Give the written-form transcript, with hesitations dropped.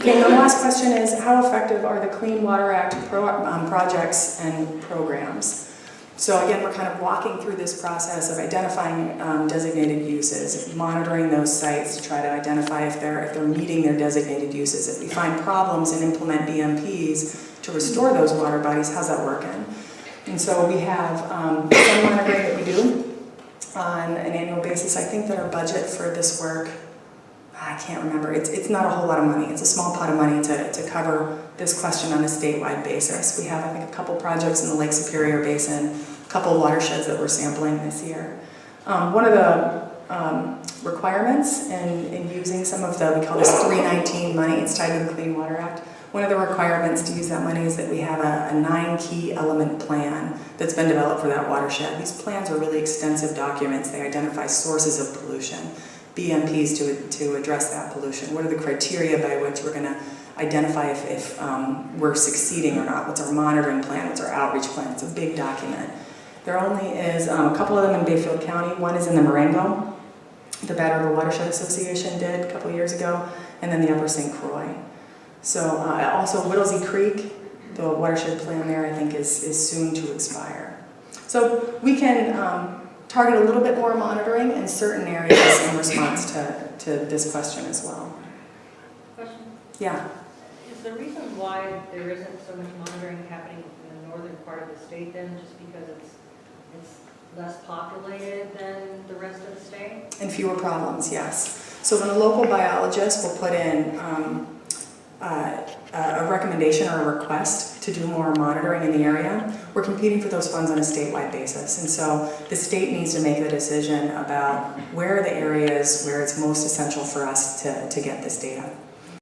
Okay, the last question is, how effective are the Clean Water Act projects and programs? So again, we're kind of walking through this process of identifying designated uses, monitoring those sites to try to identify if they're meeting their designated uses. If we find problems and implement BMPs to restore those water bodies, how's that working? And so we have some monitoring that we do on an annual basis. I think that our budget for this work, I can't remember, it's not a whole lot of money. It's a small pot of money to cover this question on a statewide basis. We have, I think, a couple projects in the Lake Superior Basin, a couple watersheds that we're sampling this year. One of the requirements in using some of the, we call this 319 money, it's tied to the Clean Water Act. One of the requirements to use that money is that we have a 9-key element plan that's been developed for that watershed. These plans are really extensive documents. They identify sources of pollution, BMPs to address that pollution. What are the criteria by which we're going to identify if we're succeeding or not? What's our monitoring plan? What's our outreach plan? It's a big document. There only is a couple of them in Bayfield County. One is in the Marengo, the Bad River Watershed Association did a couple years ago, and then the Upper St. Croix. So also Whittlesey Creek, the watershed plan there, I think is soon to expire. So we can target a little bit more monitoring in certain areas in response to this question as well. Question? Yeah. Is the reason why there isn't so much monitoring happening in the northern part of the state then just because it's less populated than the rest of the state? And fewer problems, yes. So when a local biologist will put in a recommendation or a request to do more monitoring in the area, we're competing for those funds on a statewide basis. And so the state needs to make the decision about where are the areas where it's most essential for us to get this data.